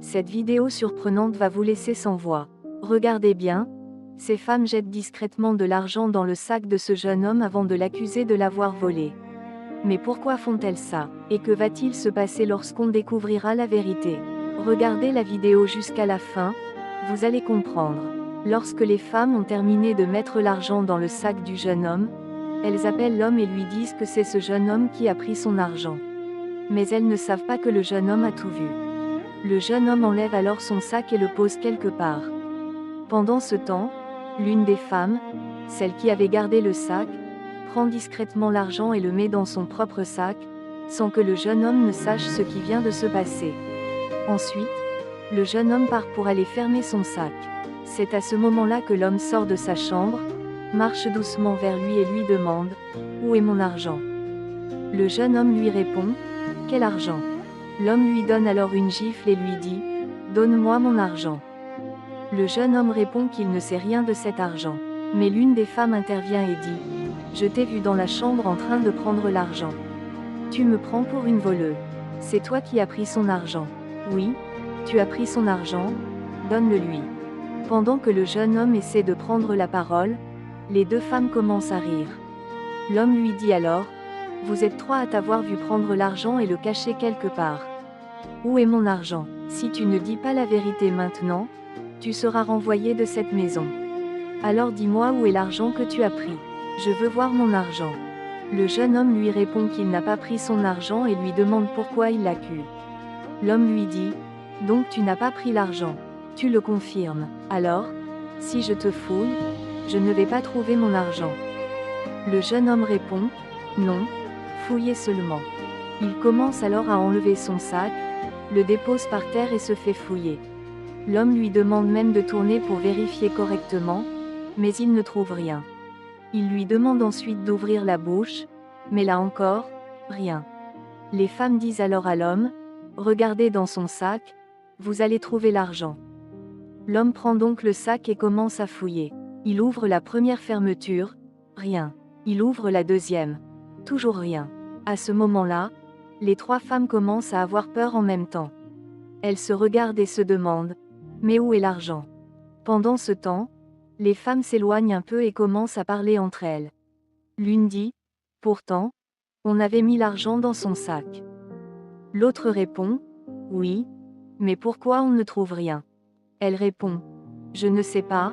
Cette vidéo surprenante va vous laisser sans voix. Regardez bien, ces femmes jettent discrètement de l'argent dans le sac de ce jeune homme avant de l'accuser de l'avoir volé. Mais pourquoi font-elles ça? Et que va-t-il se passer lorsqu'on découvrira la vérité? Regardez la vidéo jusqu'à la fin, vous allez comprendre. Lorsque les femmes ont terminé de mettre l'argent dans le sac du jeune homme, elles appellent l'homme et lui disent que c'est ce jeune homme qui a pris son argent. Mais elles ne savent pas que le jeune homme a tout vu. Le jeune homme enlève alors son sac et le pose quelque part. Pendant ce temps, l'une des femmes, celle qui avait gardé le sac, prend discrètement l'argent et le met dans son propre sac, sans que le jeune homme ne sache ce qui vient de se passer. Ensuite, le jeune homme part pour aller fermer son sac. C'est à ce moment-là que l'homme sort de sa chambre, marche doucement vers lui et lui demande « Où est mon argent ?» Le jeune homme lui répond « Quel argent ?» L'homme lui donne alors une gifle et lui dit « Donne-moi mon argent ». Le jeune homme répond qu'il ne sait rien de cet argent. Mais l'une des femmes intervient et dit « Je t'ai vu dans la chambre en train de prendre l'argent. Tu me prends pour une voleuse. C'est toi qui as pris son argent. Oui, tu as pris son argent, donne-le-lui. » Pendant que le jeune homme essaie de prendre la parole, les deux femmes commencent à rire. L'homme lui dit alors « Vous êtes trois à t'avoir vu prendre l'argent et le cacher quelque part. Où est mon argent? Si tu ne dis pas la vérité maintenant, tu seras renvoyé de cette maison. Alors dis-moi où est l'argent que tu as pris. Je veux voir mon argent. » Le jeune homme lui répond qu'il n'a pas pris son argent et lui demande pourquoi il l'accuse. L'homme lui dit « Donc tu n'as pas pris l'argent. Tu le confirmes. Alors, si je te fouille, je ne vais pas trouver mon argent. » Le jeune homme répond « Non, fouillez seulement. » Il commence alors à enlever son sac, le dépose par terre et se fait fouiller. L'homme lui demande même de tourner pour vérifier correctement, mais il ne trouve rien. Il lui demande ensuite d'ouvrir la bouche, mais là encore, rien. Les femmes disent alors à l'homme « Regardez dans son sac, vous allez trouver l'argent. » L'homme prend donc le sac et commence à fouiller. Il ouvre la première fermeture, rien. Il ouvre la deuxième, toujours rien. À ce moment-là, les trois femmes commencent à avoir peur en même temps. Elles se regardent et se demandent « Mais où est l'argent ?» Pendant ce temps, les femmes s'éloignent un peu et commencent à parler entre elles. L'une dit « Pourtant, on avait mis l'argent dans son sac. » L'autre répond « Oui, mais pourquoi on ne trouve rien ?» Elle répond « Je ne sais pas. »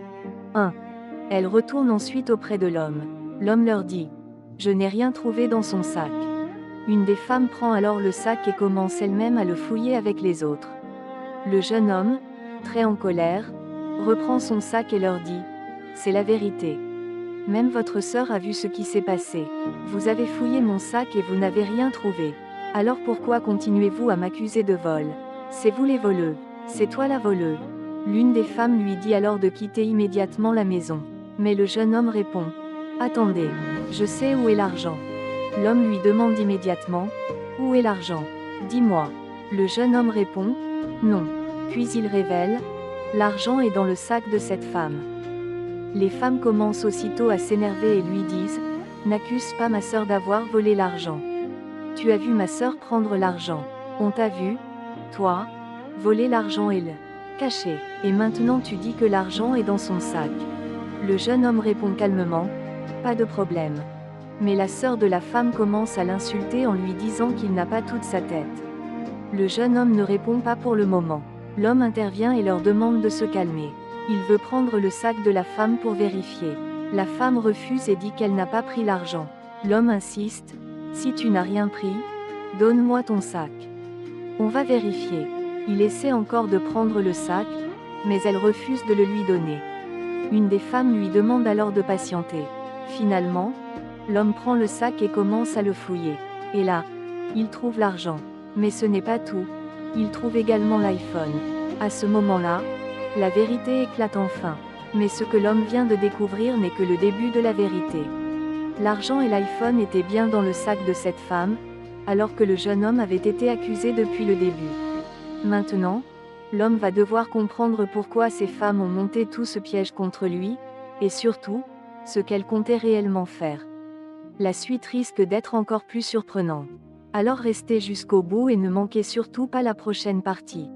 Elle retourne ensuite auprès de l'homme. L'homme leur dit « Je n'ai rien trouvé dans son sac. » Une des femmes prend alors le sac et commence elle-même à le fouiller avec les autres. Le jeune homme, très en colère, reprend son sac et leur dit « C'est la vérité. Même votre sœur a vu ce qui s'est passé. Vous avez fouillé mon sac et vous n'avez rien trouvé. Alors pourquoi continuez-vous à m'accuser de vol? C'est vous les voleux. C'est toi la voleuse. » L'une des femmes lui dit alors de quitter immédiatement la maison. Mais le jeune homme répond « Attendez, je sais où est l'argent. » L'homme lui demande immédiatement « Où est l'argent? Dis-moi. » Le jeune homme répond « Non. » Puis il révèle « L'argent est dans le sac de cette femme. » Les femmes commencent aussitôt à s'énerver et lui disent « N'accuse pas ma sœur d'avoir volé l'argent. Tu as vu ma sœur prendre l'argent. On t'a vu, toi, voler l'argent et le cacher. Et maintenant tu dis que l'argent est dans son sac. » Le jeune homme répond calmement « Pas de problème. » Mais la sœur de la femme commence à l'insulter en lui disant qu'il n'a pas toute sa tête. Le jeune homme ne répond pas pour le moment. L'homme intervient et leur demande de se calmer. Il veut prendre le sac de la femme pour vérifier. La femme refuse et dit qu'elle n'a pas pris l'argent. L'homme insiste « Si tu n'as rien pris, donne-moi ton sac. On va vérifier. » Il essaie encore de prendre le sac, mais elle refuse de le lui donner. Une des femmes lui demande alors de patienter. Finalement, l'homme prend le sac et commence à le fouiller. Et là, il trouve l'argent. Mais ce n'est pas tout. Il trouve également l'iPhone. À ce moment-là, la vérité éclate enfin. Mais ce que l'homme vient de découvrir n'est que le début de la vérité. L'argent et l'iPhone étaient bien dans le sac de cette femme, alors que le jeune homme avait été accusé depuis le début. Maintenant, l'homme va devoir comprendre pourquoi ces femmes ont monté tout ce piège contre lui, et surtout, ce qu'elles comptaient réellement faire. La suite risque d'être encore plus surprenante. Alors restez jusqu'au bout et ne manquez surtout pas la prochaine partie.